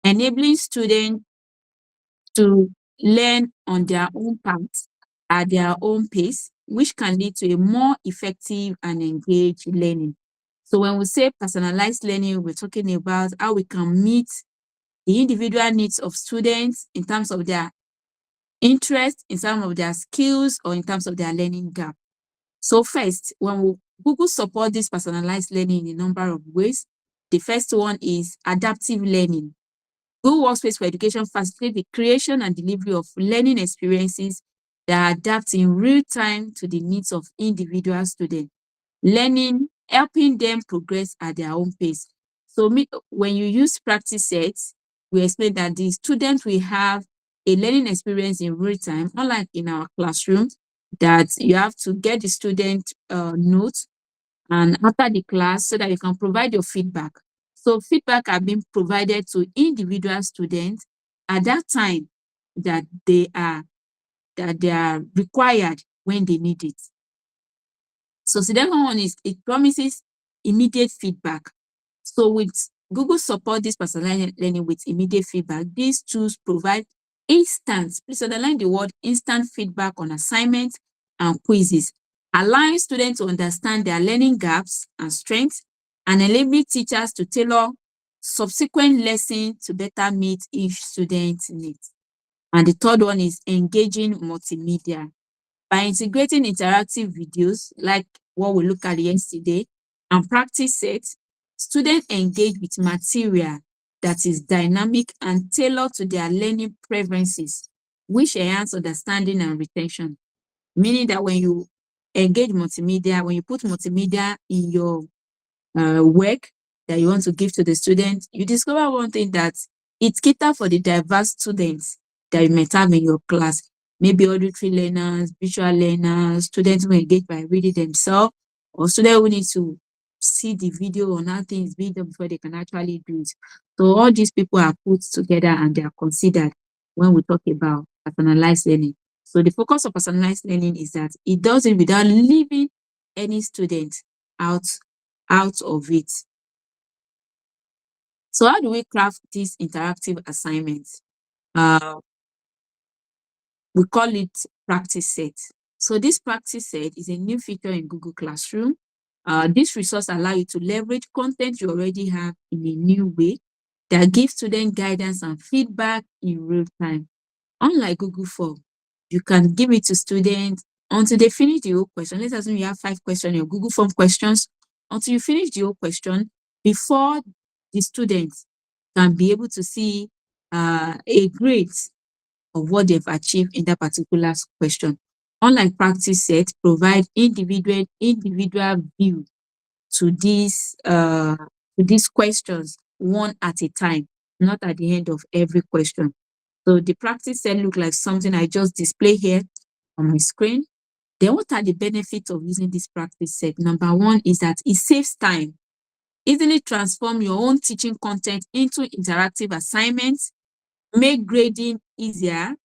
enabling students to learn on their own path at their own pace, which can lead to a more effective and engaged learning. So when we say personalized learning, we're talking about how we can meet the individual needs of students in terms of their interest, in terms of their skills, or in terms of their learning gap. So first, when Google support this personalized learning in a number of ways, the first one is adaptive learning. Google Workspace for Education facilitates the creation and delivery of learning experiences that adapt in real time to the needs of individual students. Learning, helping them progress at their own pace. So when you use practice sets, we explain that the students will have a learning experience in real time, unlike in our classroom, that you have to get the student notes and after the class so that you can provide your feedback. So feedback are being provided to individual students at that time that they are required when they need it. So the second one is it promises immediate feedback. So with Google support this personalized learning with immediate feedback, these tools provide instant, please underline the word instant feedback on assignments and quizzes, allowing students to understand their learning gaps and strengths and enabling teachers to tailor subsequent lessons to better meet each student's needs. And the third one is engaging multimedia. By integrating interactive videos like what we looked at yesterday and practice sets, students engage with material that is dynamic and tailored to their learning preferences, which enhance understanding and retention. Meaning that when you engage multimedia, when you put multimedia in your work that you want to give to the students, you discover one thing, that it caters for the diverse students that you might have in your class. Maybe auditory learners, visual learners, students who engage by reading themselves, or students who need to see the video on how things being done before they can actually do it. So all these people are put together and they are considered when we talk about personalized learning. So the focus of personalized learning is that it does it without leaving any student out of it. So how do we craft these interactive assignments? We call it practice set. So this practice set is a new feature in Google Classroom. This resource allows you to leverage content you already have in a new way that gives student guidance and feedback in real time. Unlike Google Form, you can give it to students until they finish the whole question. Let's assume you have 5 questions, your Google Form questions, until you finish the whole question before the students can be able to see a grade of what they've achieved in that particular question. Unlike practice set, provide individual view to these questions one at a time, not at the end of every question. So the practice set look like something I just display here on my screen. Then what are the benefits of using this practice set? Number one is that it saves time. Easily transform your own teaching content into interactive assignments, make grading easier.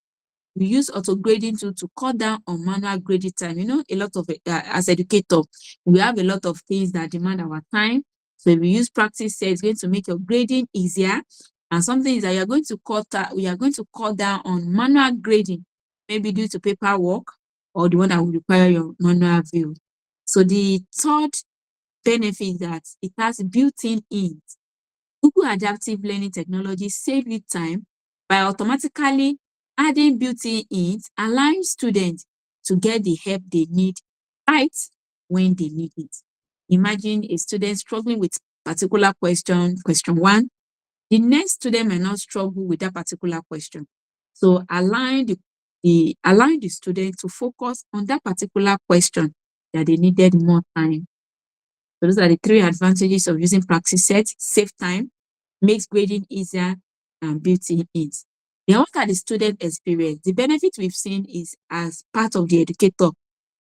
We use auto grading to cut down on manual grading time. You know, a lot of as educator, we have a lot of things that demand our time. So if we use practice set, it's going to make your grading easier. And something is that we are going to cut down on manual grading, maybe due to paperwork or the one that will require your manual view. So the third benefit is that it has built-in hints. Google Adaptive Learning Technology save you time by automatically adding built-in hints, allowing students to get the help they need right when they need it. Imagine a student struggling with particular question 1. The next student may not struggle with that particular question. So allowing the student to focus on that particular question that they needed more time. So those are the 3 advantages of using practice sets: save time, makes grading easier, and built-in hints. Then what are the student experience? The benefit we've seen is as part of the educator.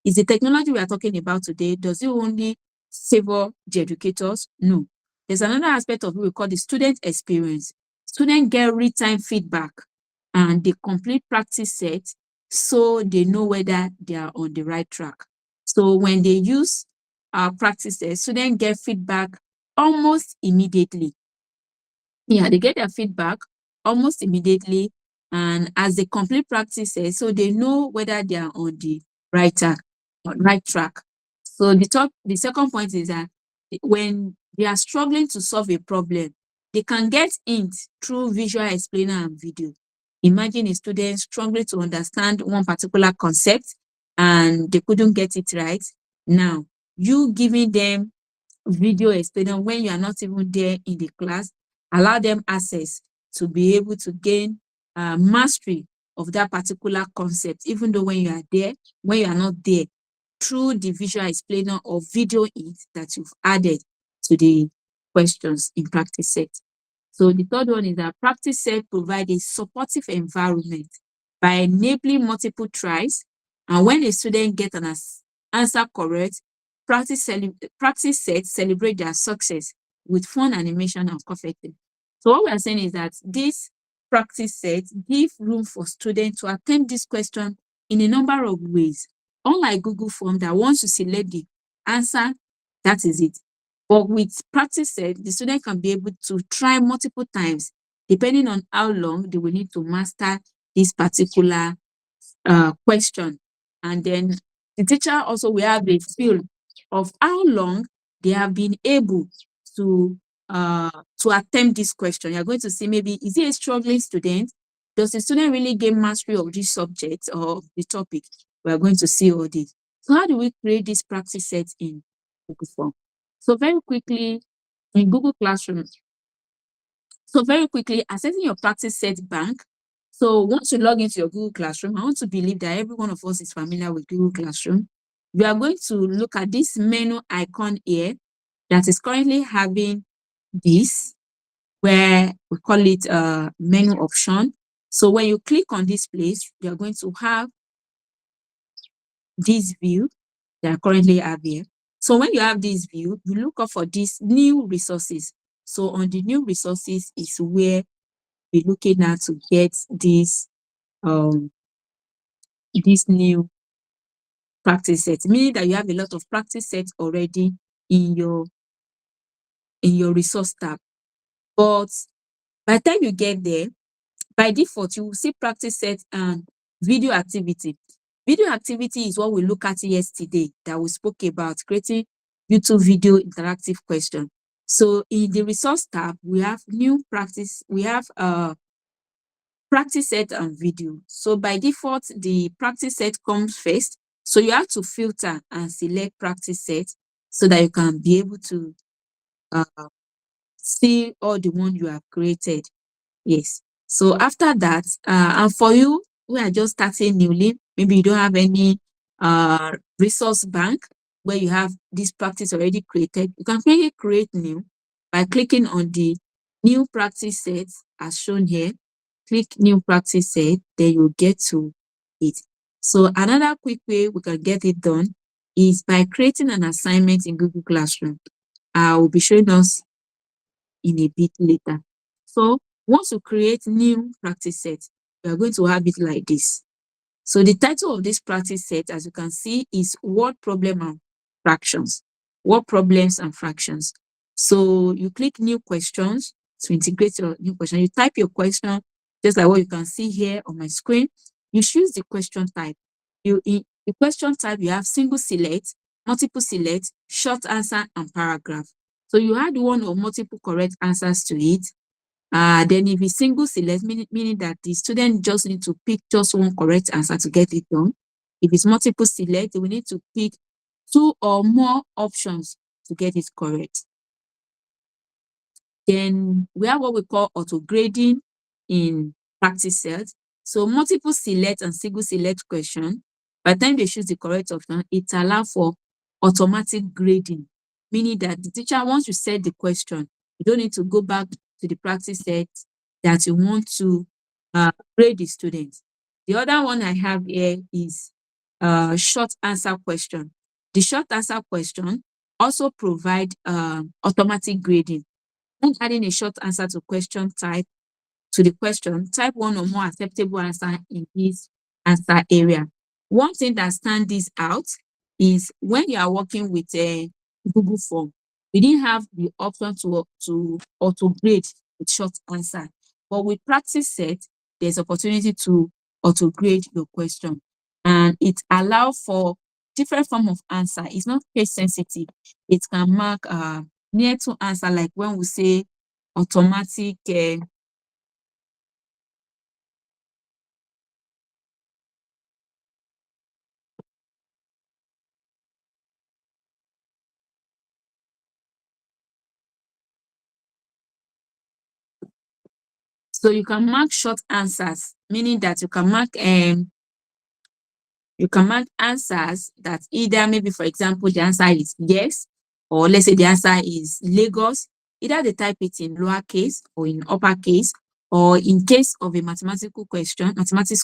Is the technology we are talking about today, does it only favor the educators? No. There's another aspect of it we call the student experience. Students get real-time feedback and they complete practice sets so they know whether they are on the right track. So when they use our practice sets, students get feedback almost immediately. Yeah, they get their feedback almost immediately, and as they complete practices, so they know whether they are on the right track. So the second point is that when they are struggling to solve a problem, they can get hints through visual explainer and video. Imagine a student struggling to understand one particular concept and they couldn't get it right. Now, you giving them video explainer when you are not even there in the class, allow them access to be able to gain mastery of that particular concept, even though when you are there, when you are not there, through the visual explainer or video aids that you've added to the questions in practice set. So the third one is that practice set provide a supportive environment by enabling multiple tries. And when a student gets an answer correct, practice sets celebrate their success with fun animation and confetti. So what we are saying is that this practice set give room for students to attempt this question in a number of ways. Unlike Google Form that once you select the answer, that is it. But with practice set, the student can be able to try multiple times, depending on how long they will need to master this particular question. And then the teacher also will have a feel of how long they have been able to attempt this question. You're going to see maybe, is he a struggling student? Does the student really gain mastery of this subject or the topic? We're going to see all this. So how do we create this practice set in Google Form? So very quickly, in Google Classroom, accessing your practice set bank. So once you log into your Google Classroom, I want to believe that every one of us is familiar with Google Classroom. We are going to look at this menu icon here that is currently having this, where we call it menu option. So when you click on this place, you are going to have this view that I currently have here. So when you have this view, you look up for these new resources. So on the new resources is where we're looking at to get this new practice set, meaning that you have a lot of practice sets already in your resource tab. But by the time you get there, by default, you will see practice set and video activity. Video activity is what we looked at yesterday that we spoke about, creating YouTube video interactive question. So in the resource tab, we have new practice, we have practice set and video. So by default, the practice set comes first. So you have to filter and select practice set so that you can be able to see all the one you have created. Yes. So after that, and for you, we are just starting newly, maybe you don't have any resource bank where you have this practice already created, you can quickly create new by clicking on the new practice set as shown here. Click new practice set, then you'll get to it. So another quick way we can get it done is by creating an assignment in Google Classroom. I will be showing us in a bit later. So once you create new practice set, we are going to have it like this. So the title of this practice set, as you can see, is word problem and fractions. Word problems and fractions. So you click new questions to integrate your new question. You type your question, just like what you can see here on my screen. You choose the question type. In the question type, you have single select, multiple select, short answer, and paragraph. So you add one or multiple correct answers to it. Then if it's single select, meaning that the student just need to pick just one correct answer to get it done. If it's multiple select, we need to pick 2 or more options to get it correct. Then we have what we call auto grading in practice set. So multiple select and single select question, by the time they choose the correct option, it allows for automatic grading, meaning that the teacher, once you set the question, you don't need to go back to the practice set that you want to grade the student. The other one I have here is short answer question. The short answer question also provide automatic grading. When adding a short answer to question type to the question, type one or more acceptable answer in this answer area. One thing that stands this out is when you are working with a Google Form, we didn't have the option to auto grade with short answer. But with practice set, there's opportunity to auto grade your question, and it allows for different form of answer. It's not case sensitive. It can mark near to answer, like when we say automatic. So you can mark short answers, meaning that you can mark answers that either, maybe for example, the answer is yes, or let's say the answer is Lagos. Either they type it in lowercase or in uppercase, or in case of a mathematics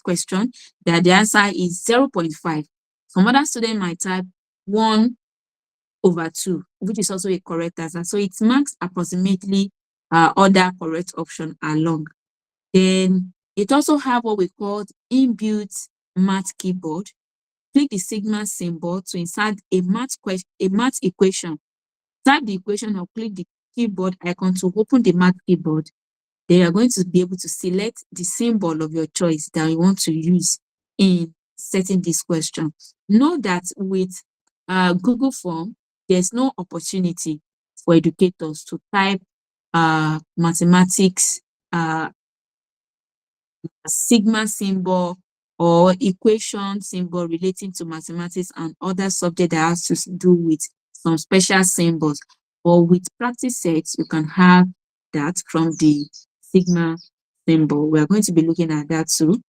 question, that the answer is 0.5. Some other student might type 1/2, which is also a correct answer. So it marks approximately other correct option along. Then it also have what we call inbuilt math keyboard. Click the Sigma symbol to insert a math equation. Type the equation or click the keyboard icon to open the math keyboard. Then you are going to be able to select the symbol of your choice that you want to use in setting this question. Know that with Google Form, there's no opportunity for educators to type mathematics Sigma symbol or equation symbol relating to mathematics and other subject that has to do with some special symbols. Or with practice sets, you can have that from the Sigma symbol. We are going to be looking at that too.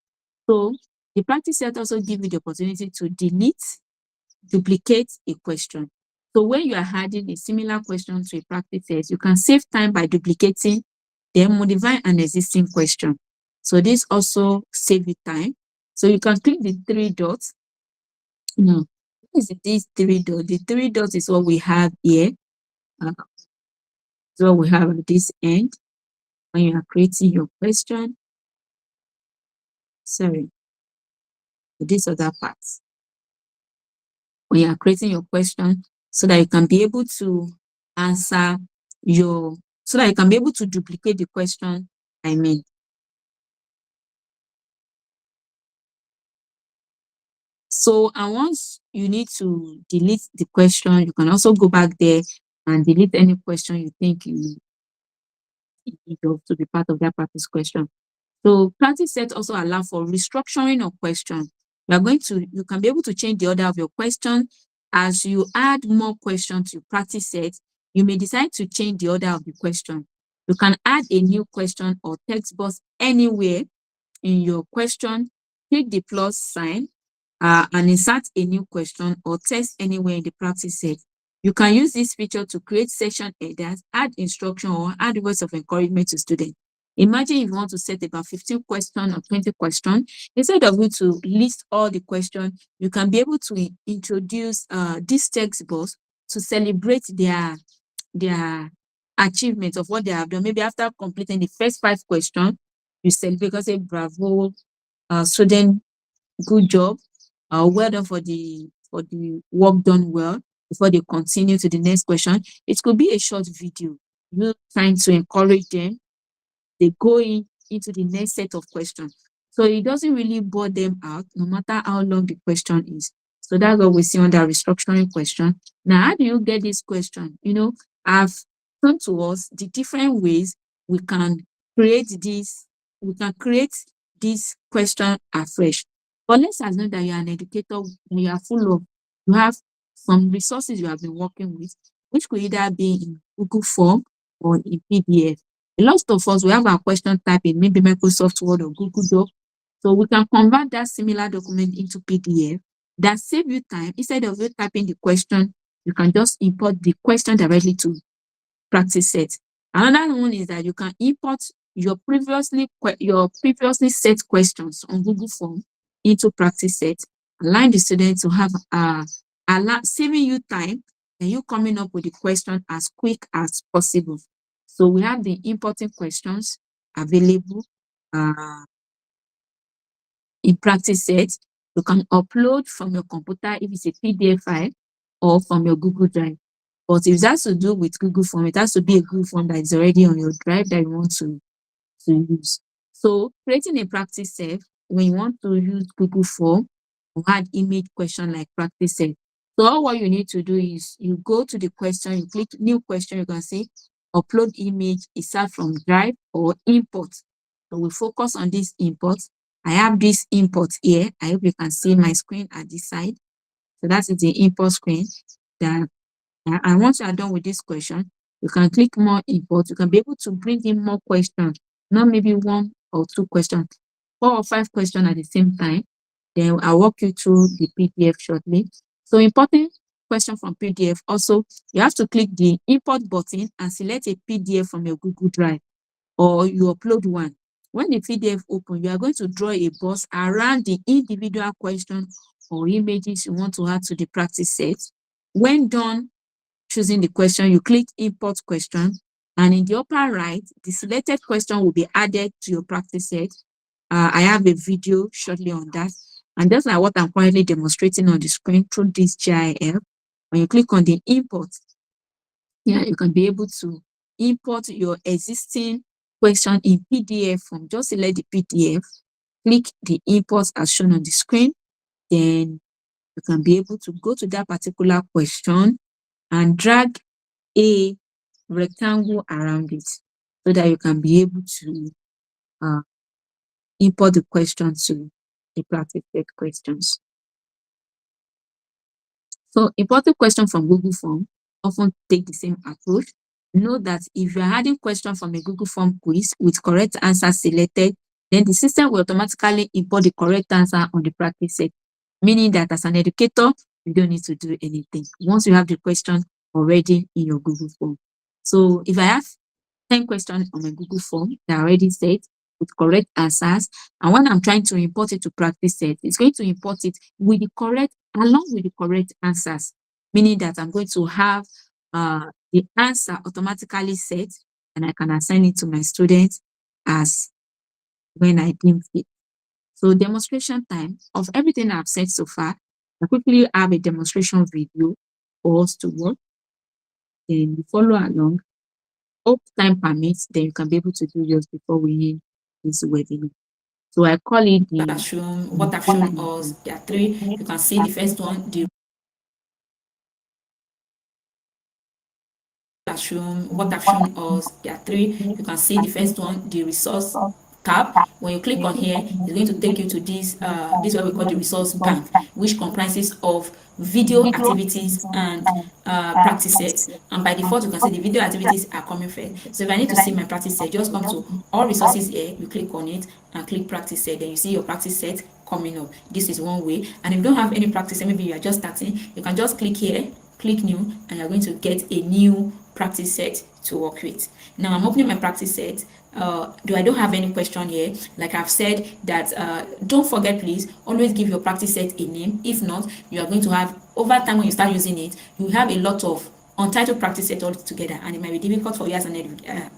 So the practice set also gives you the opportunity to delete, duplicate a question. So when you are adding a similar question to a practice set, you can save time by duplicating, then modify an existing question. So this also saves you time. So you can click the three dots. Now, what is this three dots? The three dots is what we have here. So we have at this end when you are creating your question. Sorry, this other part. When you are creating your question, so that you can be able to answer so that you can be able to duplicate the question, I mean. So, and once you need to delete the question, you can also go back there and delete any question you think you need to be part of that practice question. So practice set also allow for restructuring of question. You can be able to change the order of your question. As you add more questions to practice set, you may decide to change the order of the question. You can add a new question or text box anywhere in your question, click the plus sign, and insert a new question or text anywhere in the practice set. You can use this feature to create section headers, add instruction, or add words of encouragement to students. Imagine if you want to set about 15 questions or 20 questions. Instead of you to list all the questions, you can be able to introduce this text box to celebrate their achievement of what they have done. Maybe after completing the first 5 questions, you celebrate because say bravo, student, good job, well done for the work done well, before they continue to the next question. It could be a short video, you trying to encourage them. They go into the next set of questions. So it doesn't really bore them out, no matter how long the question is. So that's what we see on the restructuring question. Now, how do you get this question? I've shown to us the different ways we can create this question afresh. But let's assume that you are an educator, you have some resources you have been working with, which could either be in Google Form or in PDF. A lot of us, we have our question type in maybe Microsoft Word or Google Doc. So we can convert that similar document into PDF. That saves you time. Instead of you typing the question, you can just import the question directly to practice set. Another one is that you can import your previously set questions on Google Form into practice set, allowing the student to have saving you time and you coming up with the question as quick as possible. So we have the importing questions available in practice set. You can upload from your computer if it's a PDF file or from your Google Drive. But if it has to do with Google Form, it has to be a Google Form that is already on your drive that you want to use. So creating a practice set, when you want to use Google Form or add image question like practice set. So all what you need to do is you go to the question, you click new question, you can see upload image, start from drive or import. So we focus on this import. I have this import here. I hope you can see my screen at this side. So that is the import screen. That and once you are done with this question, you can click more import. You can be able to bring in more questions, not maybe 1 or 2 questions, 4 or 5 questions at the same time. Then I'll walk you through the PDF shortly. So importing question from PDF, also you have to click the import button and select a PDF from your Google Drive, or you upload one. When the PDF open, you are going to draw a box around the individual question or images you want to add to the practice set. When done choosing the question, you click import question, and in the upper right, the selected question will be added to your practice set. I have a video shortly on that, and that's like what I'm currently demonstrating on the screen through this GIF. When you click on the import, yeah, you can be able to import your existing question in PDF form. Just select the PDF, click the import as shown on the screen, then you can be able to go to that particular question and drag a rectangle around it so that you can be able to import the question to the practice set questions. So importing question from Google Form often take the same approach. Note that if you are adding question from a Google Form quiz with correct answer selected, then the system will automatically import the correct answer on the practice set, meaning that as an educator, you don't need to do anything once you have the question already in your Google Form. So if I have 10 questions on my Google Form that are already set with correct answers, and when I'm trying to import it to practice set, it's going to import it with the correct, along with the correct answers, meaning that I'm going to have the answer automatically set, and I can assign it to my students as when I deem fit. So demonstration time of everything I've said so far, I quickly have a demonstration video for us to watch. Then you follow along. Hope time permits, then you can be able to do yours before we end this webinar. So I call it the classroom. What I've shown us, there are 3. You can see the first one, the classroom. What I've shown us, there are 3. You can see the first one, the resource tab. When you click on here, it's going to take you to this this is what we call the resource bank, which comprises of video activities and practice sets. And by default, you can see the video activities are coming first. So if I need to see my practice set, just come to all resources here, you click on it and click practice set, then you see your practice set coming up. This is one way. And if you don't have any practice set, maybe you are just starting, you can just click here, click new, and you're going to get a new practice set to work with. Now I'm opening my practice set. I don't have any question here. Like I've said that don't forget, please always give your practice set a name. If not, you are going to have, over time when you start using it, you have a lot of untitled practice set all together, and it might be difficult for you as an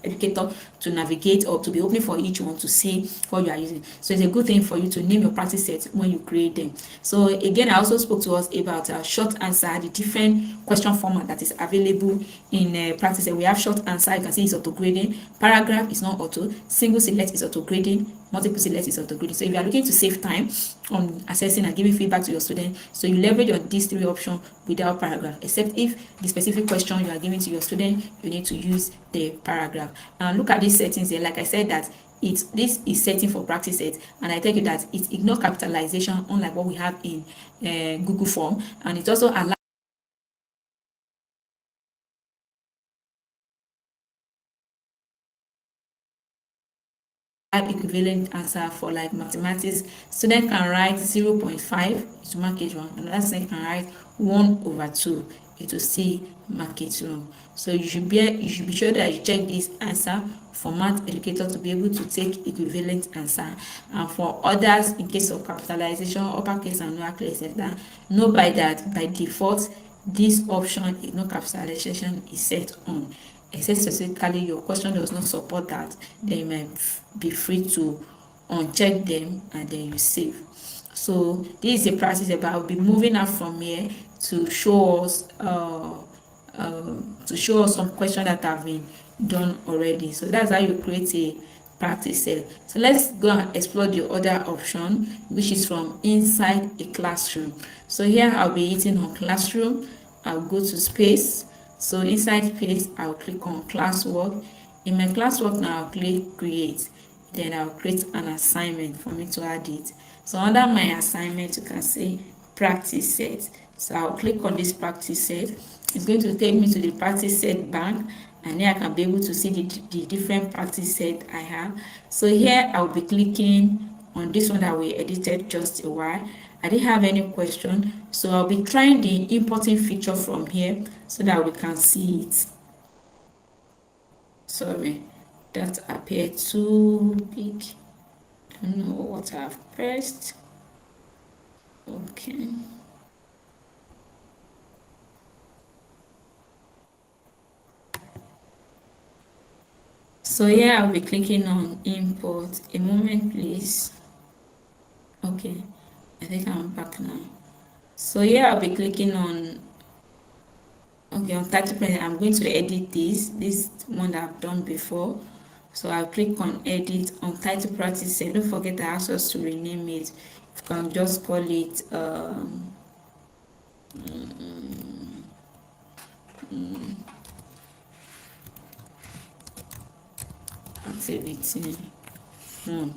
educator to navigate or to be opening for each one to see what you are using. So it's a good thing for you to name your practice set when you create them. So again, I also spoke to us about short answer, the different question format that is available in practice set. We have short answer, you can see it's auto grading. Paragraph is not auto. Single select is auto grading. Multiple select is auto grading. So if you are looking to save time on assessing and giving feedback to your student, so you leverage on these 3 options without paragraph, except if the specific question you are giving to your student, you need to use the paragraph. And look at these settings here. Like I said, that this is setting for practice set, and I tell you that it ignores capitalization, unlike what we have in Google Form, and it also allows equivalent answer. For like mathematics, student can write 0.5 to mark H1, another student can write 1/2, it will still mark H1. So you should be sure that you check this answer for math educator to be able to take equivalent answer. And for others, in case of capitalization, uppercase and lowercase, etc., know by that by default this option ignore capitalization is set on. Except specifically your question does not support that, then you might be free to uncheck them and then you save. So this is a practice about. I'll be moving out from here to show us some questions that have been done already. So that's how you create practice set. So let's go and explore the other option, which is from inside a classroom. So here I'll be hitting on classroom. I'll go to space. So inside space, I'll click on classwork. In my classwork now, I'll click create. Then I'll create an assignment for me to add it. So under my assignment, you can see practice set. So I'll click on this practice set. It's going to take me to the practice set bank, and here I can be able to see the different practice set I have. So here I'll be clicking on this one that we edited just a while. I didn't have any question, so I'll be trying the importing feature from here so that we can see it. Sorry, that appeared too big. I don't know what I've pressed. Okay. So here I'll be clicking on import. A moment, please. Okay, I think I'm back now. So here I'll be clicking on, okay, on title print. I'm going to edit this one that I've done before. So I'll click on edit on title practice set. Don't forget to ask us to rename it. You can just call it activity 1.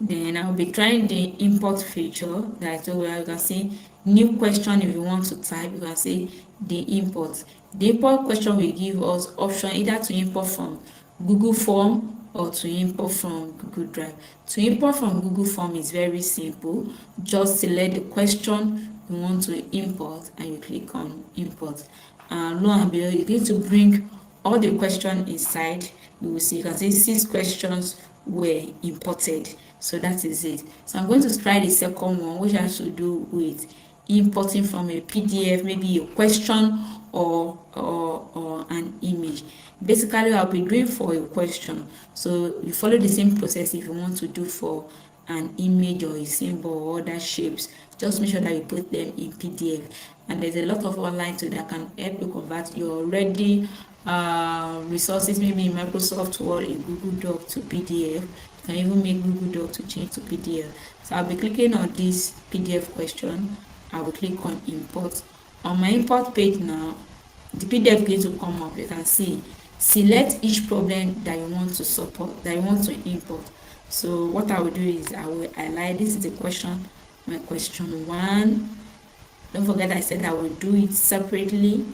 Then I'll be trying the import feature that I told you. You can see new question. If you want to type, you can see the import. The import question will give us option either to import from Google Form or to import from Google Drive. To import from Google Form is very simple. Just select the question you want to import and you click on import. And lo and behold, you're going to bring all the question inside. You will see, you can see 6 questions were imported. So that is it. So I'm going to try the second one, which has to do with importing from a PDF, maybe a question or an image. Basically, I'll be doing for a question. So you follow the same process if you want to do for an image or a symbol or other shapes. Just make sure that you put them in PDF. And there's a lot of online tools that can help you convert your already resources, maybe in Microsoft Word, in Google Doc to PDF. You can even make Google Doc to change to PDF. So I'll be clicking on this PDF question. I will click on import. On my import page now, the PDF is going to come up. You can see, select each problem that you want to support, that you want to import. So what I will do is I will highlight, this is the question, my question 1. Don't forget I said I will do it separately,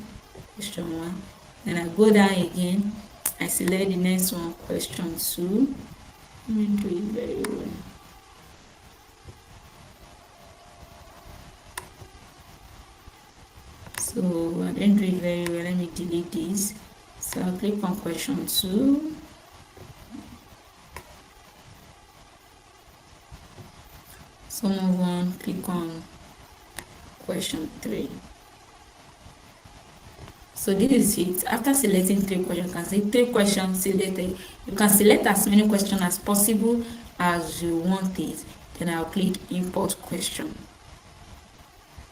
question 1. Then I go down again, I select the next one, question 2. Let me do it very well. So I didn't do it very well. Let me delete this. So I'll click on question 2. So move on, click on question 3. So this is it. After selecting 3 questions, you can see 3 questions selected. You can select as many questions as possible as you want it. Then I'll click import question.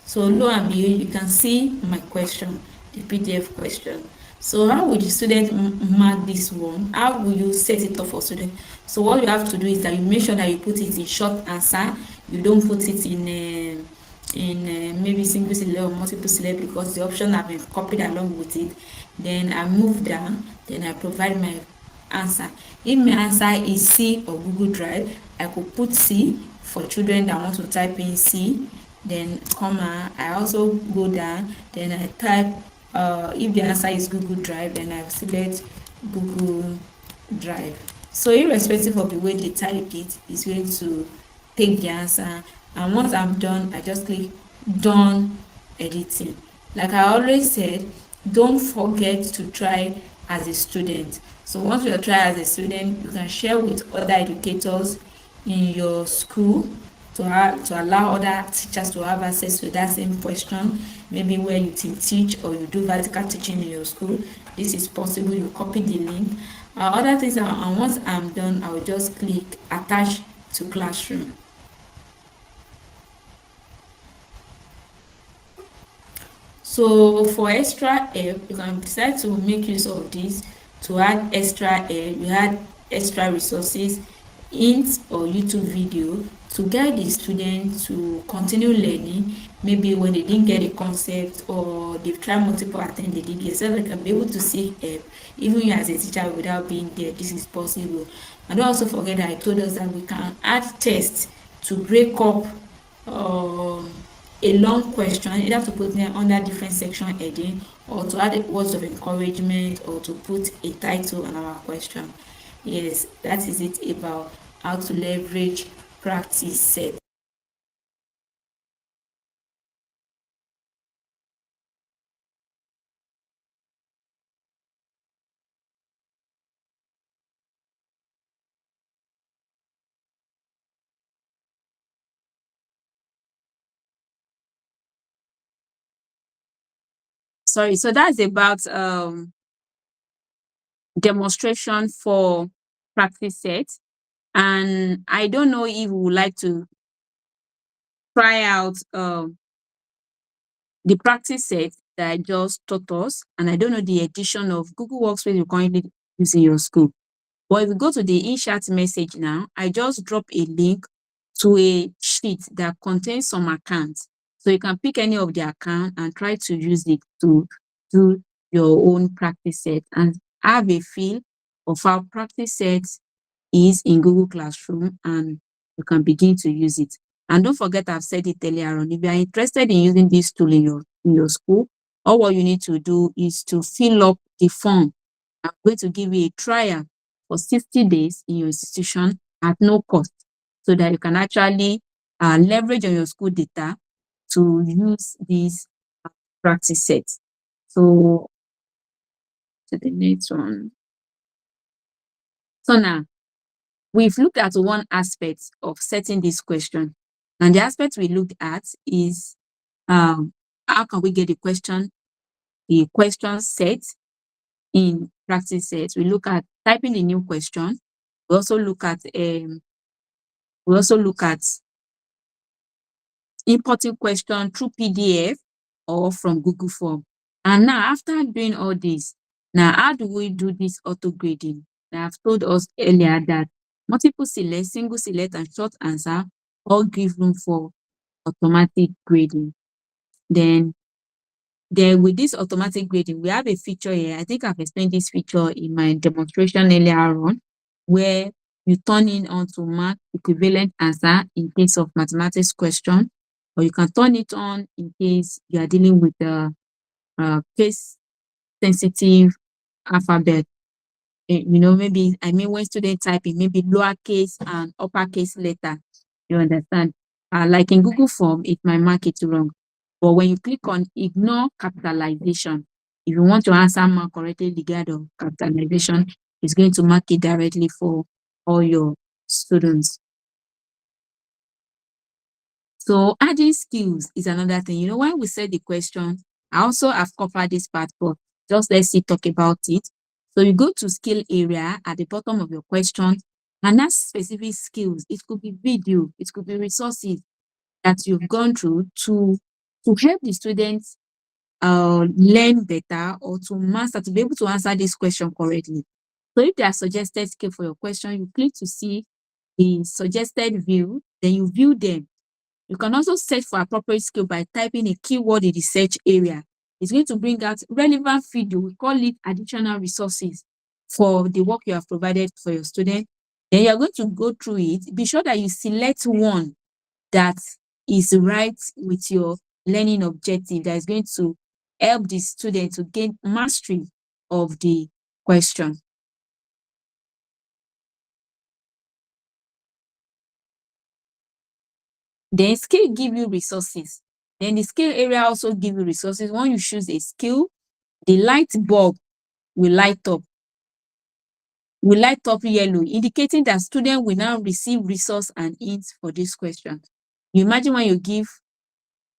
So lo and behold, you can see my question, the PDF question. So how would the student mark this one? How will you set it up for students? So what you have to do is that you make sure that you put it in short answer. You don't put it in maybe single select or multiple select, because the option have been copied along with it. Then I move down, then I provide my answer. If my answer is C or Google Drive, I could put C for children that want to type in C, then comma. I also go down, then I type if the answer is Google Drive, then I select Google Drive. So irrespective of the way they type it, it's going to take the answer. And once I'm done, I just click done editing. Like I always said, don't forget to try as a student. So once you try as a student, you can share with other educators in your school to allow other teachers to have access to that same question. Maybe where you teach or you do vertical teaching in your school, this is possible. You copy the link. Other things are, and once I'm done, I will just click attach to classroom. So for extra help, you can decide to make use of this to add extra help. You add extra resources, hints or YouTube video to guide the student to continue learning, maybe when they didn't get a concept or they've tried multiple attempts, they didn't get, so they can be able to seek help. Even you as a teacher without being there, this is possible. And don't also forget that I told us that we can add tests to break up a long question, either to put them under different section heading or to add words of encouragement or to put a title on our question. Yes, that is it about how to leverage practice set. Sorry, so that's about demonstration for practice set. And I don't know if we would like to try out the practice set that I just taught us, and I don't know the edition of Google Workspace you're currently using in your school. But if you go to the in-chat message now, I just drop a link to a sheet that contains some accounts. So you can pick any of the account and try to use it to do your own practice set and have a feel of how practice set is in Google Classroom, and you can begin to use it. And don't forget, I've said it earlier on, if you are interested in using this tool in your school, all what you need to do is to fill up the form. I'm going to give you a trial for 60 days in your institution at no cost, so that you can actually leverage on your school data to use these practice sets. So, to the next one. So now, we've looked at one aspect of setting this question. And the aspect we looked at is how can we get the question set in practice sets. We look at typing the new question. We also look at importing question through PDF or from Google Form. And now, after doing all this, now how do we do this auto grading? I've told us earlier that multiple select, single select, and short answer all give room for automatic grading. Then with this automatic grading, we have a feature here. I think I've explained this feature in my demonstration earlier on, where you turn in on to mark equivalent answer in case of mathematics question, or you can turn it on in case you are dealing with a case sensitive alphabet. You know, maybe, I mean, when students type in maybe lowercase and uppercase letter, you understand? Like in Google Form, it might mark it wrong. But when you click on ignore capitalization, if you want to answer mark correctly the guide of capitalization, it's going to mark it directly for all your students. So adding skills is another thing. You know, when we said the question, I also have covered this part, but just let's talk about it. So you go to skill area at the bottom of your question, and that's specific skills. It could be video, it could be resources that you've gone through to help the students learn better or to master, to be able to answer this question correctly. So if there are suggested skills for your question, you click to see the suggested view, then you view them. You can also search for appropriate skill by typing a keyword in the search area. It's going to bring out relevant video. We call it additional resources for the work you have provided for your student. Then you're going to go through it. Be sure that you select one that is right with your learning objective, that is going to help the student to gain mastery of the question. Then skill give you resources. Then the skill area also give you resources. When you choose a skill, the light bulb will light up yellow, indicating that student will now receive resource and hints for this question. You imagine when you give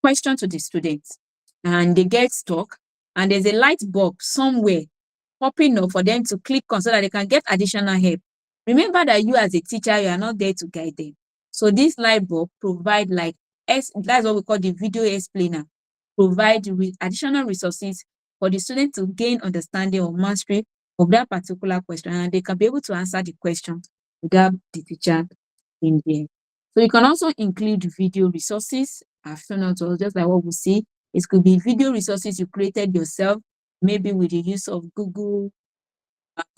question to the students and they get stuck and there's a light bulb somewhere popping up for them to click on so that they can get additional help. Remember that you as a teacher, you are not there to guide them. So this light bulb provide that's what we call the video explainer, provide additional resources for the student to gain understanding or mastery of that particular question, and they can be able to answer the question without the teacher in there. So you can also include video resources. I've shown out to us, just like what we see. It could be video resources you created yourself, maybe with the use of Google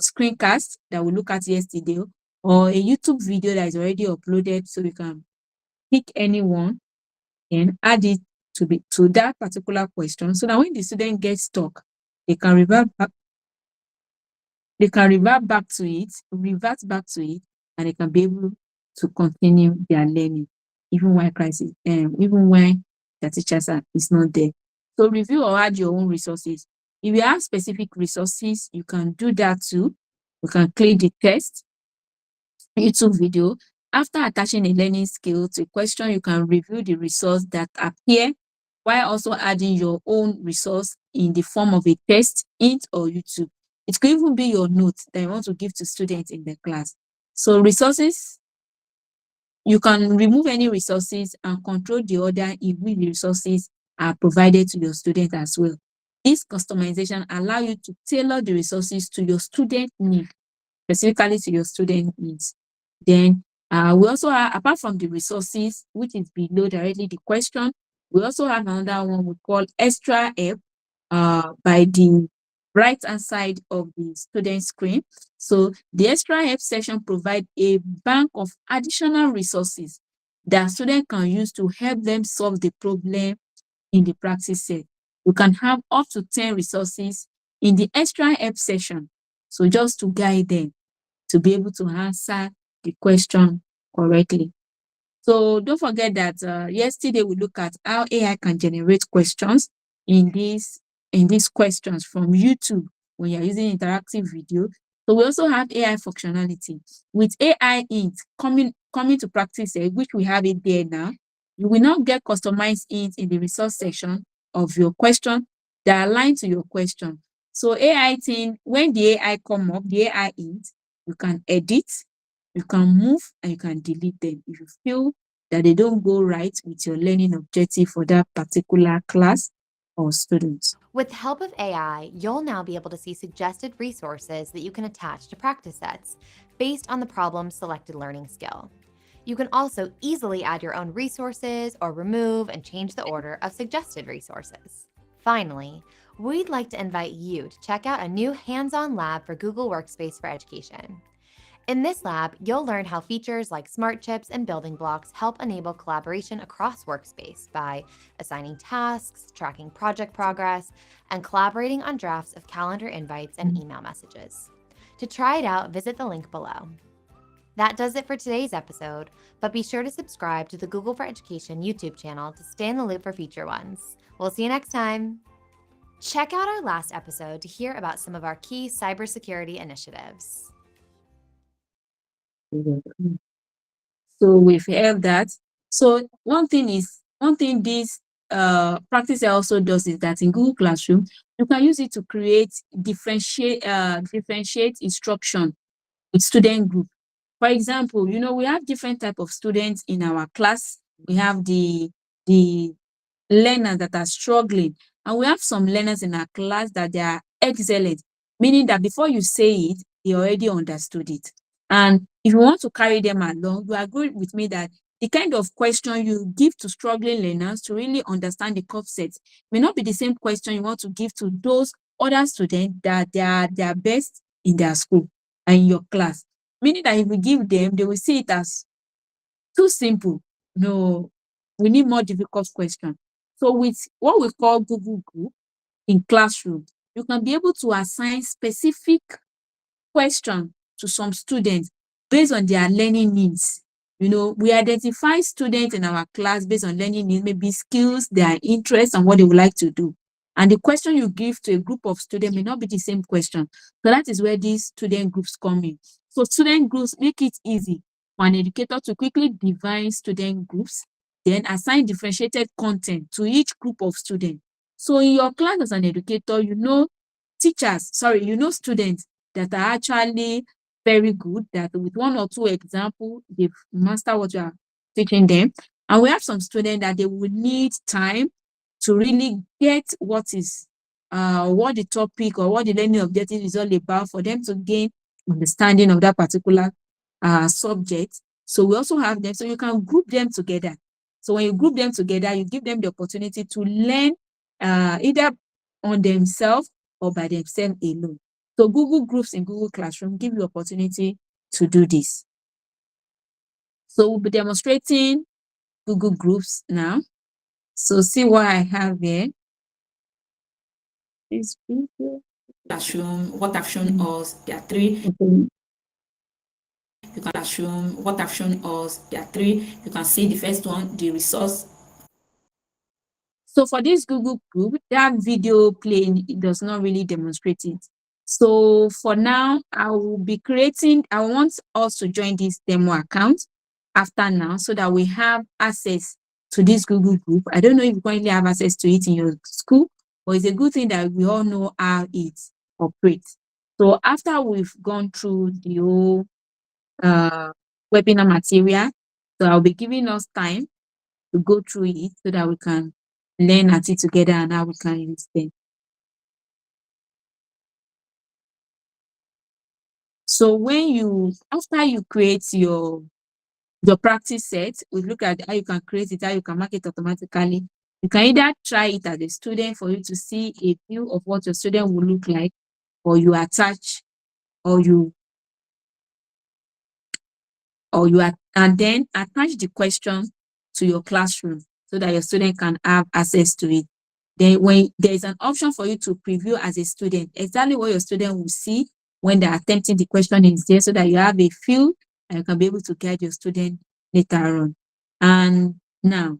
screencast that we looked at yesterday, or a YouTube video that is already uploaded. So you can pick anyone and add it to that particular question. So that when the student gets stuck, they can revert back to it, and they can be able to continue their learning, even when even when the teachers is not there. So review or add your own resources. If you have specific resources, you can do that too. You can click the test YouTube video. After attaching a learning skill to a question, you can review the resource that appear while also adding your own resource in the form of a test, hint, or YouTube. It could even be your notes that you want to give to students in the class. So resources, you can remove any resources and control the order in which the resources are provided to your student as well. This customization allows you to tailor the resources to your student needs, specifically to your student needs. Then we also have, apart from the resources, which is below directly the question, we also have another one we call extra help by the right hand side of the student screen. So the extra help section provides a bank of additional resources that students can use to help them solve the problem in the practice set. You can have up to 10 resources in the extra help section. So just to guide them to be able to answer the question correctly. So don't forget that yesterday we looked at how AI can generate questions in these questions from YouTube when you're using interactive video. So we also have AI functionality. With AI Hint coming to practice, which we have it there now, you will now get customized hints in the resource section of your question that align to your question. So AI thing, when the AI come up, the AI Hint, you can edit, you can move, and you can delete them if you feel that they don't go right with your learning objective for that particular class or student. With the help of AI, you'll now be able to see suggested resources that you can attach to practice sets based on the problem's selected learning skill. You can also easily add your own resources or remove and change the order of suggested resources. Finally, we'd like to invite you to check out a new hands-on lab for Google Workspace for Education. In this lab, you'll learn how features like smart chips and building blocks help enable collaboration across Workspace by assigning tasks, tracking project progress, and collaborating on drafts of calendar invites and email messages. To try it out, visit the link below. That does it for today's episode, but be sure to subscribe to the Google for Education YouTube channel to stay in the loop for future ones. We'll see you next time. Check out our last episode to hear about some of our key cybersecurity initiatives. So we've held that. So one thing this practice also does is that in Google Classroom, you can use it to create differentiate instruction with student group. For example, we have different type of students in our class. We have the learners that are struggling, and we have some learners in our class that they are excellent, meaning that before you say it, they already understood it. And if you want to carry them along, you agree with me that the kind of question you give to struggling learners to really understand the concepts may not be the same question you want to give to those other students that they are best in their school and in your class. Meaning that if you give them, they will see it as too simple. No, we need more difficult questions. So with what we call Google Group in Classroom, you can be able to assign specific questions to some students based on their learning needs. We identify students in our class based on learning needs, maybe skills, their interests, and what they would like to do. And the question you give to a group of students may not be the same question. So that is where these student groups come in. So student groups make it easy for an educator to quickly define student groups, then assign differentiated content to each group of students. So in your class as an educator, students that are actually very good, that with one or two examples, they've mastered what you are teaching them. And we have some students that they will need time to really get what is what the topic or what the learning objective is all about, for them to gain understanding of that particular subject. So we also have them, so you can group them together. So when you group them together, you give them the opportunity to learn either on themselves or by themselves alone. So Google Groups in Google Classroom give you opportunity to do this. So we'll be demonstrating Google Groups now. So see what I have here. This video. Classroom, what I've shown us, there are three. Okay. You can Classroom, what I've shown us, there are three. You can see the first one, the resource. So for this Google group, that video playing, it does not really demonstrate it. So for now, I will be creating, I want us to join this demo account after now so that we have access to this Google group. I don't know if you currently have access to it in your school, but it's a good thing that we all know how it operates. So after we've gone through the whole webinar material, so I'll be giving us time to go through it so that we can learn at it together and how we can use them. So when you, after you create your practice set, we look at how you can create it, how you can mark it automatically. You can either try it as a student for you to see a view of what your student will look like, or you attach, or you and then attach the question to your classroom so that your student can have access to it. Then when there's an option for you to preview as a student, exactly what your student will see when they're attempting the question is there, so that you have a feel and you can be able to guide your student later on. And now,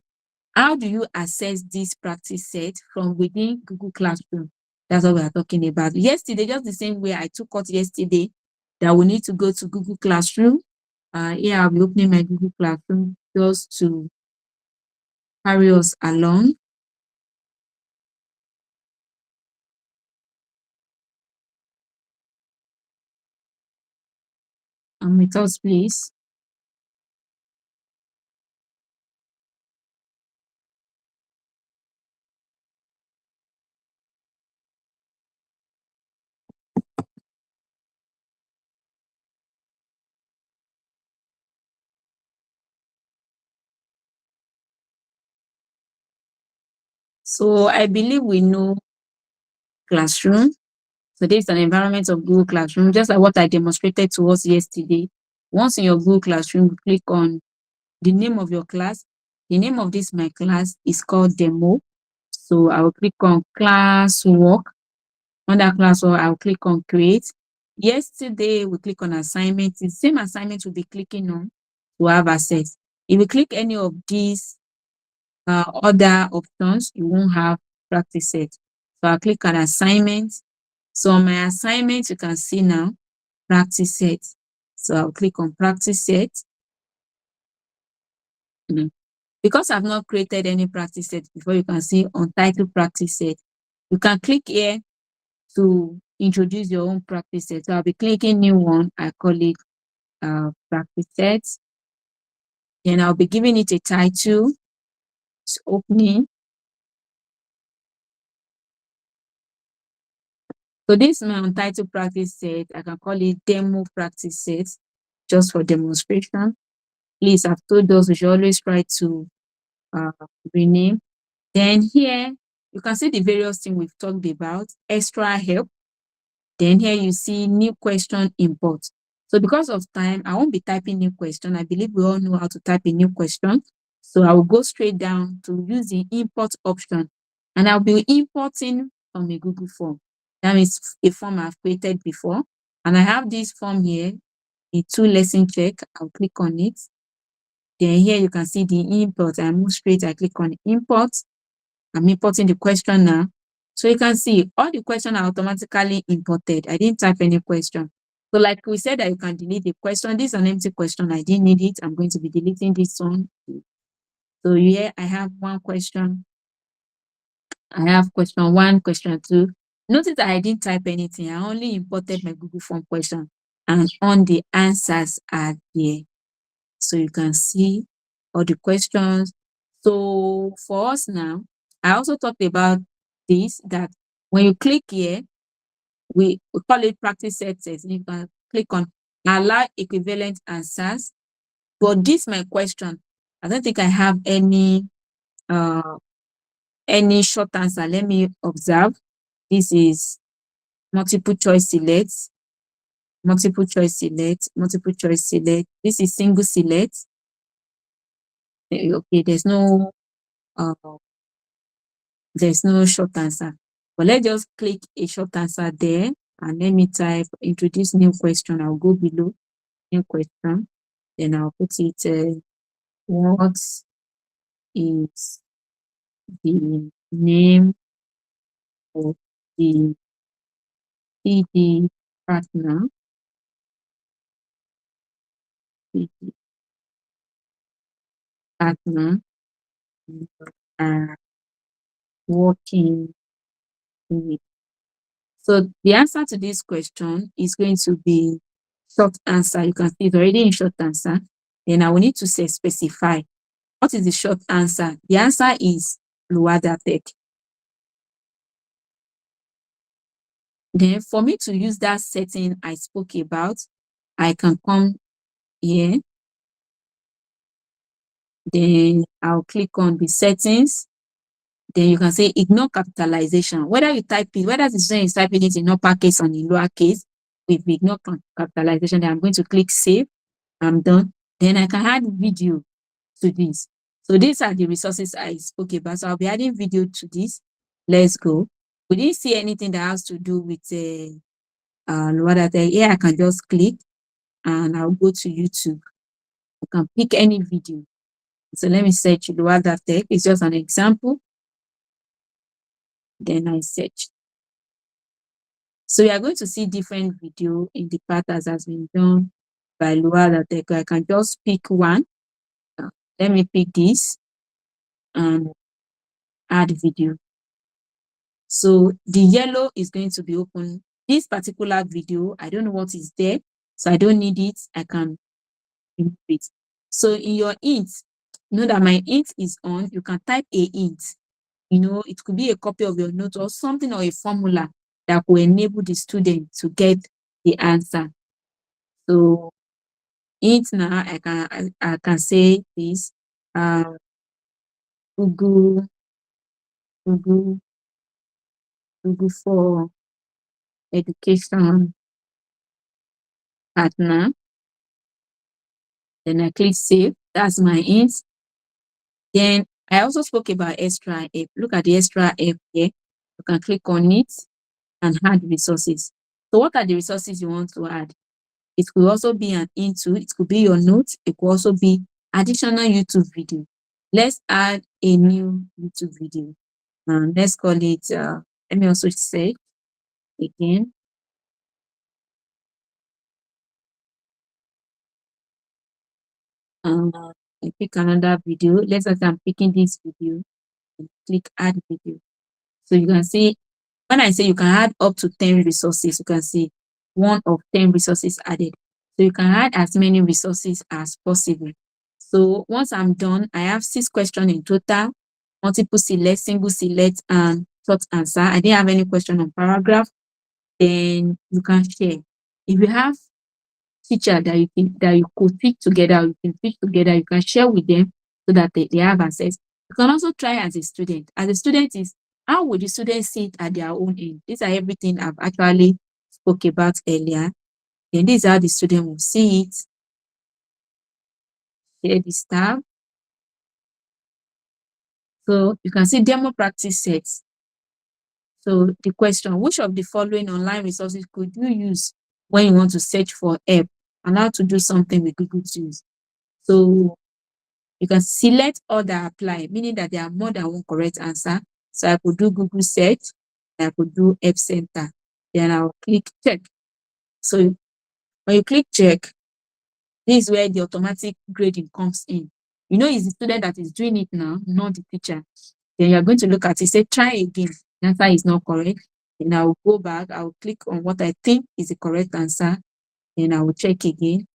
how do you access this practice set from within Google Classroom? That's what we are talking about. Yesterday, just the same way I took out yesterday, that we need to go to Google Classroom. Here I'll be opening my Google Classroom just to carry us along. With us, please. So I believe we know Classroom. So this is an environment of Google Classroom, just like what I demonstrated to us yesterday. Once in your Google Classroom, you click on the name of your class. The name of this my class is called Demo. So I will click on Classwork. Under Classwork, I will click on Create. Yesterday, we click on Assignment. The same assignment we'll be clicking on to have access. If you click any of these other options, you won't have practice set. So I'll click on Assignment. So on my assignment, you can see now practice set. So I'll click on practice set. Because I've not created any practice set before, you can see untitled practice set. You can click here to introduce your own practice set. So I'll be clicking new one. I call it practice set. Then I'll be giving it a title. It's opening. So this is my untitled practice set. I can call it demo practice set just for demonstration. Please, I've told us we should always try to rename. Then here, you can see the various things we've talked about, extra help. Then here you see new question import. So because of time, I won't be typing new question. I believe we all know how to type a new question. So I will go straight down to use the import option, and I'll be importing from a Google form. That means a form I've created before. And I have this form here, a 2 lesson check. I'll click on it. Then here you can see the import. I move straight, I click on import. I'm importing the question now. So you can see all the questions are automatically imported. I didn't type any question. So like we said that you can delete the question. This is an empty question. I didn't need it. I'm going to be deleting this one. So here I have one question. I have question 1, question 2. Notice that I didn't type anything. I only imported my Google form question, and on the answers are there. So you can see all the questions. So for us now, I also talked about this, that When you click here, we call it practice sets. You can click on allow equivalent answers. But this my question. I don't think I have any short answer. Let me observe. This is multiple choice select, multiple choice select, multiple choice select. This is single select. Okay, there's no short answer. But let's just click a short answer there and let me type introduce new question. I'll go below new question. Then I'll put it what is the name of the PD partner? PD partner you are working with. So the answer to this question is going to be short answer. You can see it's already in short answer. Then I will need to say specify. What is the short answer? The answer is Luada Tech. Then for me to use that setting I spoke about, I can come here. Then I'll click on the settings. Then you can say ignore capitalization. Whether you type it, whether the student is typing it in uppercase or in lowercase, with ignore capitalization, then I'm going to click save. I'm done. Then I can add video to this. So these are the resources I spoke about. So I'll be adding video to this. Let's go. We didn't see anything that has to do with Luada Tech. Here I can just click and I'll go to YouTube. I can pick any video. So let me search Luada Tech. It's just an example. Then I search. So we are going to see different video in the part as has been done by Luada Tech. I can just pick one. Let me pick this and add video. So the yellow is going to be open. This particular video, I don't know what is there, so I don't need it. I can remove it. So in your int, know that my int is on. You can type a int. You know, it could be a copy of your note or something or a formula that will enable the student to get the answer. So int now, I can say this Google for education partner. Then I click save. That's my int. Then I also spoke about extra app. Look at the extra app here. You can click on it and add resources. So what are the resources you want to add? It could also be an into, it could be your notes, it could also be additional YouTube video. Let's add a new YouTube video. Let's call it, let me also say again. I pick another video. Let's say I'm picking this video and click add video. So you can see, when I say you can add up to 10 resources, you can see 1 of 10 resources added. So you can add as many resources as possible. So once I'm done, I have 6 questions in total, multiple select, single select, and short answer. I didn't have any question on paragraph. Then you can share. If you have teacher that you could teach together, you can teach together, you can share with them so that they have access. You can also try as a student. As a student is, how would the students see it at their own end? These are everything I've actually spoke about earlier. Then this is how the student will see it. Share this tab. So you can see demo practice sets. So the question, which of the following online resources could you use when you want to search for help and how to do something with Google Tools? So you can select all that apply, meaning that there are more than one correct answer. So I could do Google search, I could do Help Center. Then I'll click check. So when you click check, this is where the automatic grading comes in. You know, it's the student that is doing it now, not the teacher. Then you're going to look at it, say try again. The answer is not correct. Then I'll go back, I'll click on what I think is the correct answer. Then I will check again.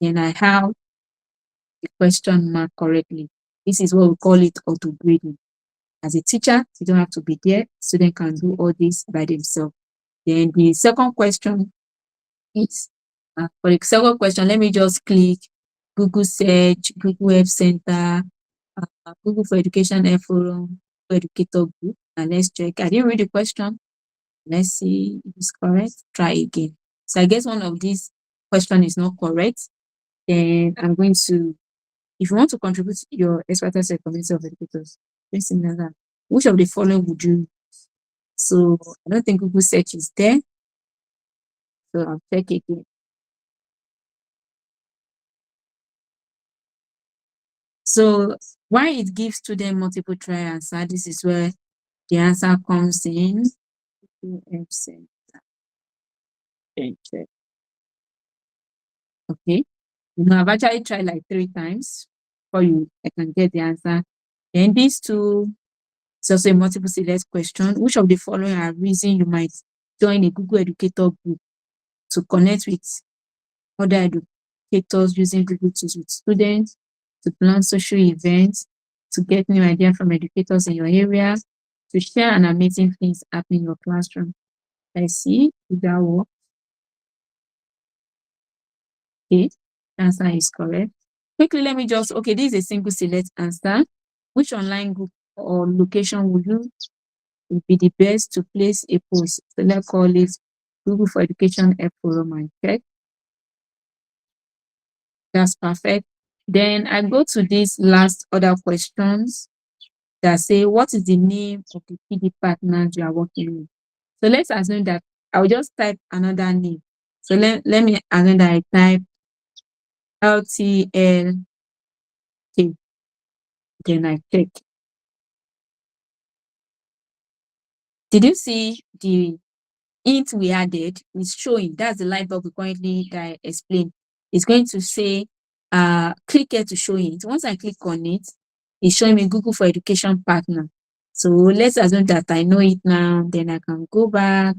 Then I have the question mark correctly. This is what we call it auto grading. as a teacher, you don't have to be there. Student can do all this by themselves. Then the second question is, for the second question, let me just click Google search, Google Web Center, Google for Education Air Forum, Educator Group, and let's check. I didn't read the question. Let's see if it's correct. Try again. So I guess one of these question is not correct. Then I'm going to, if you want to contribute your expertise to the community of educators, which of the following would you use? So I don't think Google search is there. So I'll check again. So why it gives students multiple try answer, this is where the answer comes in. Okay, I've actually tried like 3 times before I can get the answer. Then these two, it's also a multiple select question. Which of the following are reasons you might join a Google Educator group? To connect with other educators using Google tools with students, to plan social events, to get new ideas from educators in your area, to share an amazing things happening in your classroom. Let's see if that works. Okay, the answer is correct. Quickly, let me just, okay, this is a single select answer. Which online group or location would be the best to place a post? So let's call it Google for Education Air Forum and check. That's perfect. Then I go to these last other questions that say, what is the name of the PD partners you are working with? So let's assume that I will just type another name. So let me assume that I type LTLK. Then I check. Did you see the hint we added is showing? That's the light bulb currently that I explained. It's going to say, click here to show it. Once I click on it, it's showing me Google for Education partner. So let's assume that I know it now. Then I can go back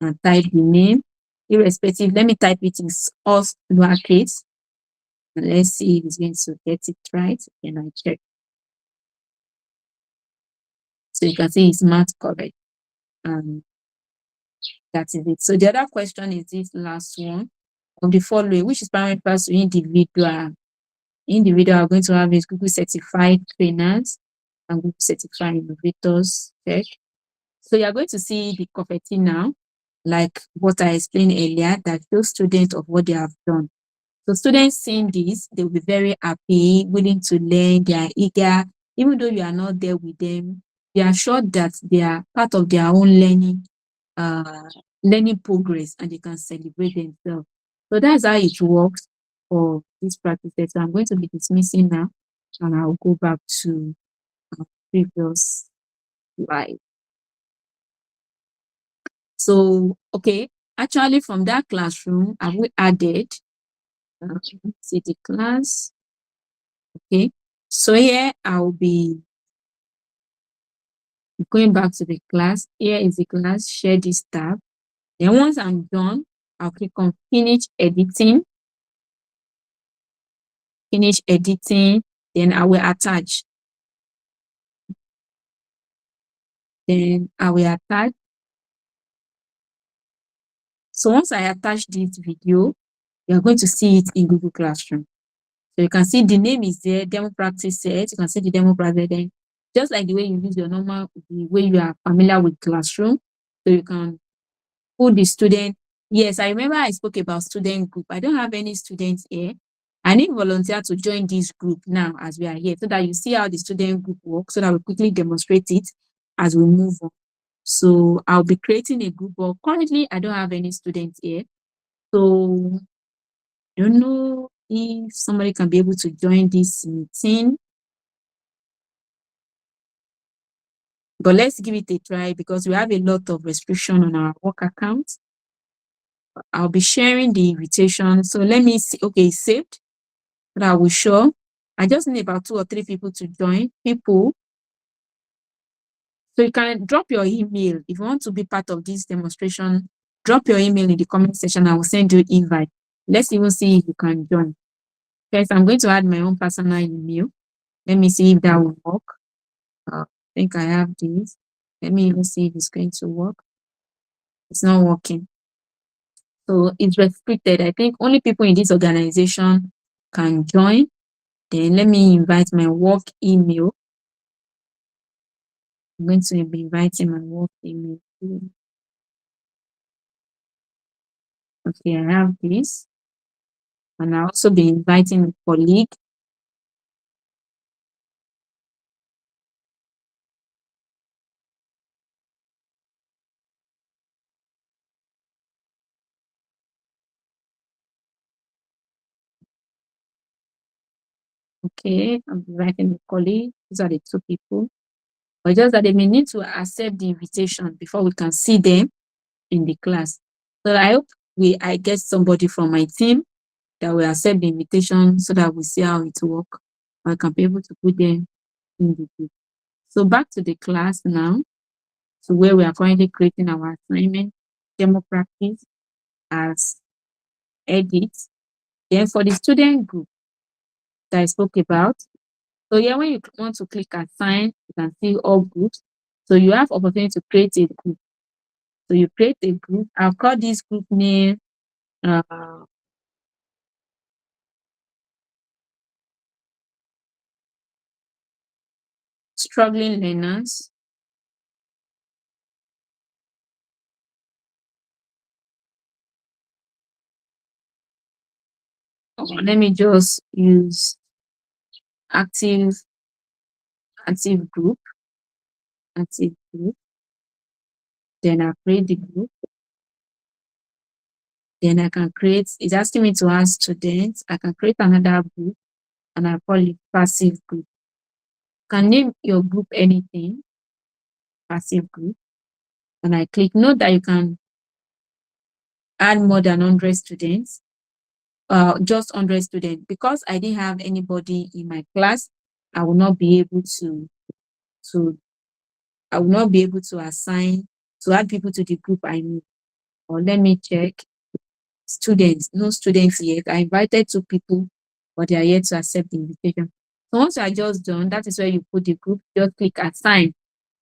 and type the name, irrespective. Let me type it in all lowercase. And let's see if it's going to get it right. Then I check. So you can see it's marked correct. That is it. So the other question is this last one of the following, which is primary pass to individual. Individual are going to have is Google certified trainers and Google certified innovators. Check. So you are going to see the confetti now, like what I explained earlier, that shows students of what they have done. So students seeing this, they will be very happy, willing to learn, they are eager, even though you are not there with them, they are sure that they are part of their own learning progress, and they can celebrate themselves. So that's how it works for this practice. So I'm going to be dismissing now, and I'll go back to previous slide. So, okay, actually from that classroom, have we added, see the class, okay. So here I'll be going back to the class. Here is the class, share this tab. Then once I'm done, I'll click on finish editing. Finish editing, then I will attach. Then I will attach. So once I attach this video, you're going to see it in Google Classroom. So you can see the name is there, demo practice set. You can see the demo practice then, just like the way you use your normal, the way you are familiar with Classroom. So you can put the student. Yes, I remember I spoke about student group. I don't have any students here. I need volunteer to join this group now as we are here, so that you see how the student group works, so that we quickly demonstrate it as we move on. So I'll be creating a group, but currently I don't have any students here. So I don't know if somebody can be able to join this meeting. But let's give it a try, because we have a lot of restriction on our work account. I'll be sharing the invitation. So let me see. Okay, it's saved. But I will show. I just need about 2 or 3 people to join. So you can drop your email. If you want to be part of this demonstration, drop your email in the comment section. I will send you an invite. Let's even see if you can join. Okay, so I'm going to add my own personal email. Let me see if that will work. think I have this. Let me even see if it's going to work. It's not working. So it's restricted. I think only people in this organization can join. Then let me invite my work email. I'm going to be inviting my work email. Okay, I have this. And I'll also be inviting a colleague. Okay, I'm inviting a colleague. These are the two people. But just that they may need to accept the invitation before we can see them in the class. So I hope I get somebody from my team that will accept the invitation so that we see how it works. I can be able to put them in the group. So back to the class now, to where we are currently creating our assignment, demo practice as edit. Then for the student group that I spoke about, so here when you want to click assign, you can see all groups. So you have opportunity to create a group. So you create a group. I'll call this group name struggling learners. Let me just use active group. Then I create the group. Then I can create, it's asking me to add students. I can create another group and I call it passive group. You can name your group anything, passive group. And I click. Note that you can add more than 100 students, just 100 students. Because I didn't have anybody in my class, I will not be able to assign, to add people to the group I need. Or let me check. Students, no students yet. I invited 2 people, but they are yet to accept the invitation. So once you are just done, that is where you put the group. Just click assign.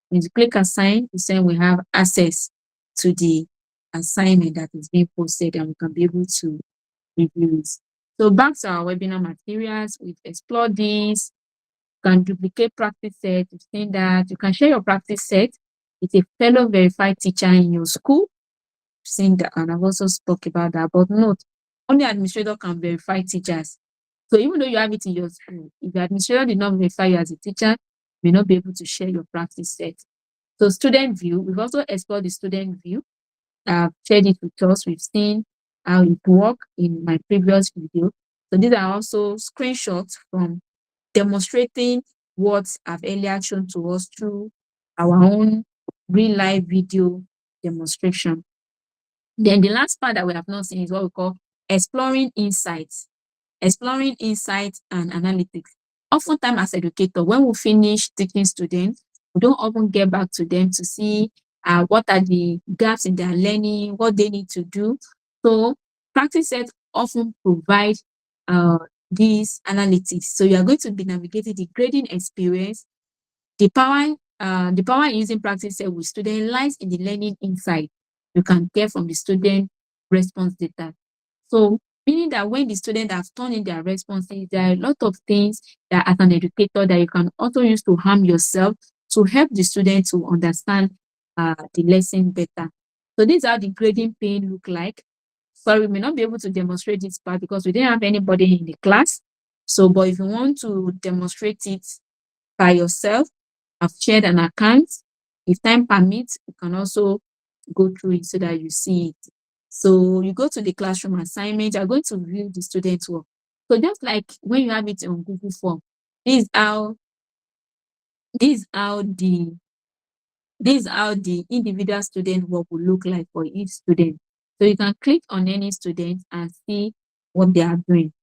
When you click assign, you say we have access to the assignment that is being posted and we can be able to review it. So back to our webinar materials, we've explored this. You can duplicate practice set. You've seen that. You can share your practice set with a fellow verified teacher in your school. Seen that, and I've also spoke about that. But note, only administrator can verify teachers. So even though you have it in your school, if the administrator did not verify you as a teacher, you may not be able to share your practice set. So student view, we've also explored the student view. I've shared it with us. We've seen how it works in my previous video. So these are also screenshots from demonstrating what I've earlier shown to us through our own real life video demonstration. Then the last part that we have not seen is what we call exploring insights and analytics. Oftentimes as educator, when we finish teaching students, we don't often get back to them to see what are the gaps in their learning, what they need to do. So practice sets often provide these analytics. So you are going to be navigating the grading experience. The power in using practice set with students lies in the learning insight you can get from the student response data. So meaning that when the students have turned in their responses, there are a lot of things that as an educator that you can also use to harm yourself to help the student to understand the lesson better. So this is how the grading pane look like. Sorry, we may not be able to demonstrate this part because we didn't have anybody in the class. So, but if you want to demonstrate it by yourself, I've shared an account. If time permits, you can also go through it so that you see it. So you go to the classroom assignment, you're going to view the student's work. So just like when you have it on Google Form, this is how the individual student work will look like for each student. So you can click on any student and see what they are doing.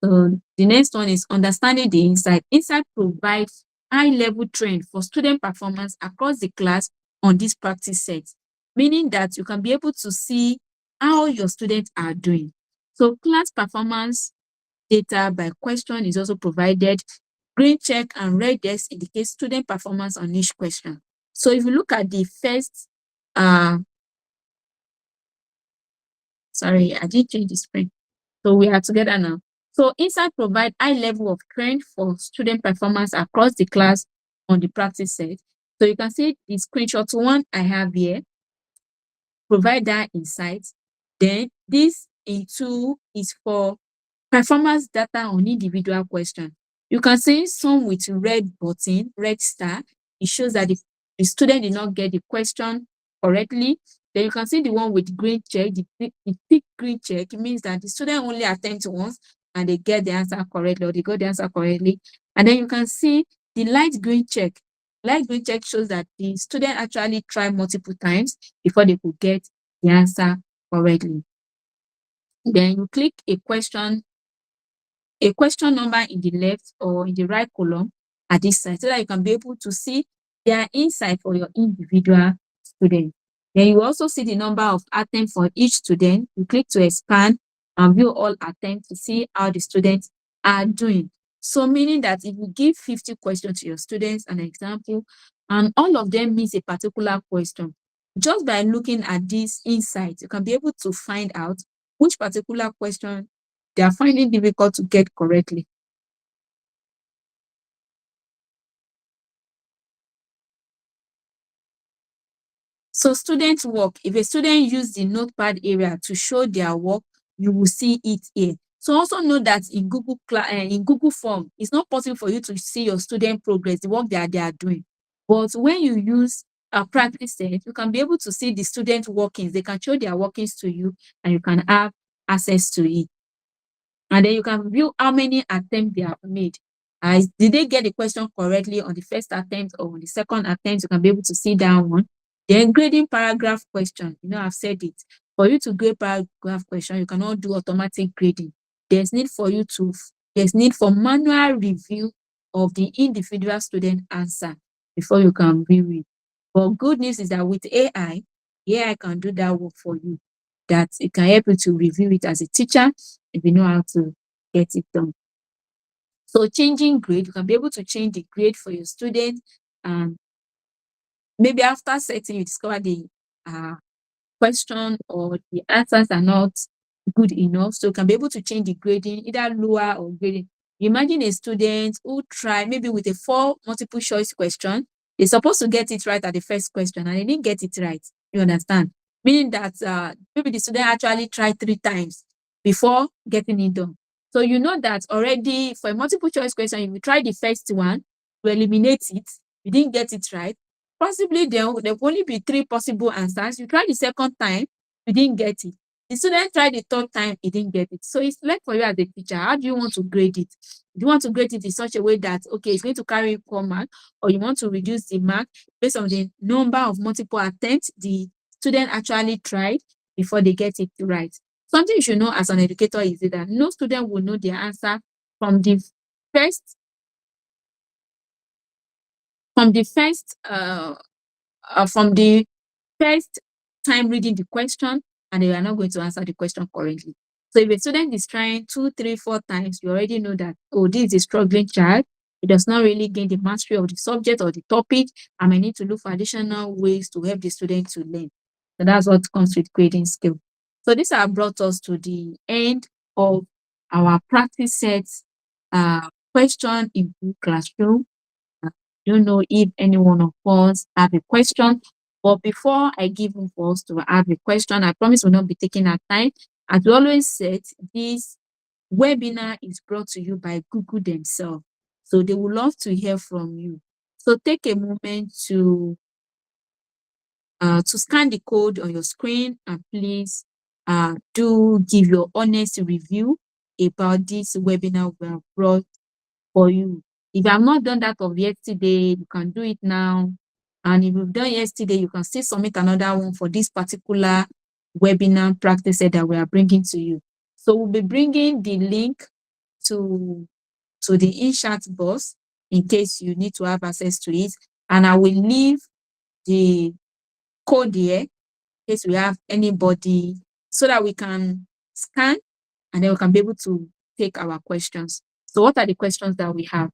So the next one is understanding the insight. Insight provides high-level trend for student performance across the class on this practice set, meaning that you can be able to see how your students are doing. So class performance data by question is also provided. Green check and red X indicate student performance on each question. So if you look at the first, sorry, I did change the screen. So we are together now. So Insight provide high level of trend for student performance across the class on the practice set. So you can see the screenshot one I have here, provide that insight. Then this E2 is for performance data on individual question. You can see some with red button, red star. It shows that the student did not get the question correctly. Then you can see the one with green check, the thick green check. It means that the student only attempts once and they get the answer correctly, or they got the answer correctly. And then you can see the light green check. Light green check shows that the student actually tried multiple times before they could get the answer correctly. Then you click a question number in the left or in the right column at this side, so that you can be able to see their insight for your individual student. Then you also see the number of attempts for each student. You click to expand and view all attempts to see how the students are doing. So meaning that if you give 50 questions to your students, an example, and all of them miss a particular question, just by looking at this insight, you can be able to find out which particular question they are finding difficult to get correctly. So student work, if a student use the notepad area to show their work, you will see it here. So also know that in Google Form, it's not possible for you to see your student progress, the work that they are doing. But when you use a practice set, you can be able to see the student workings. They can show their workings to you and you can have access to it. And then you can view how many attempts they have made. Did they get the question correctly on the first attempt or on the second attempt? You can be able to see that one. Then grading paragraph question. I've said it. For you to grade paragraph question, you cannot do automatic grading. There's need for manual review of the individual student answer before you can view it. But good news is that with AI can do that work for you. That it can help you to review it as a teacher if you know how to get it done. So changing grade, you can be able to change the grade for your student. And maybe after setting, you discover the question or the answers are not good enough. So you can be able to change the grading, either lower or grading. Imagine a student who try maybe with a 4 multiple choice question. They're supposed to get it right at the first question and they didn't get it right. You understand? Meaning that maybe the student actually tried 3 times before getting it done. So you know that already for a multiple choice question, if you try the first one, to eliminate it, you didn't get it right. Possibly there will only be 3 possible answers. You try the second time, you didn't get it. The student tried the third time, he didn't get it. So it's left for you as a teacher. How do you want to grade it? Do you want to grade it in such a way that, okay, it's going to carry equal mark, or you want to reduce the mark based on the number of multiple attempts the student actually tried before they get it right? Something you should know as an educator is that no student will know their answer from the first time reading the question, and they are not going to answer the question correctly. So if a student is trying 2, 3, 4 times, you already know that, oh, this is a struggling child. It does not really gain the mastery of the subject or the topic. I may need to look for additional ways to help the student to learn. So that's what comes with grading skill. So this has brought us to the end of our practice sets question in Google Classroom. I don't know if any one of us have a question, but before I give room for us to have a question, I promise we'll not be taking our time. As we always said, this webinar is brought to you by Google themselves. So they would love to hear from you. So take a moment to scan the code on your screen, and please do give your honest review about this webinar we have brought for you. If you have not done that of yesterday, you can do it now. And if you've done yesterday, you can still submit another one for this particular webinar practice set that we are bringing to you. So we'll be bringing the link to the in-chat box in case you need to have access to it. And I will leave the code here in case we have anybody, so that we can scan and then we can be able to take our questions. So what are the questions that we have?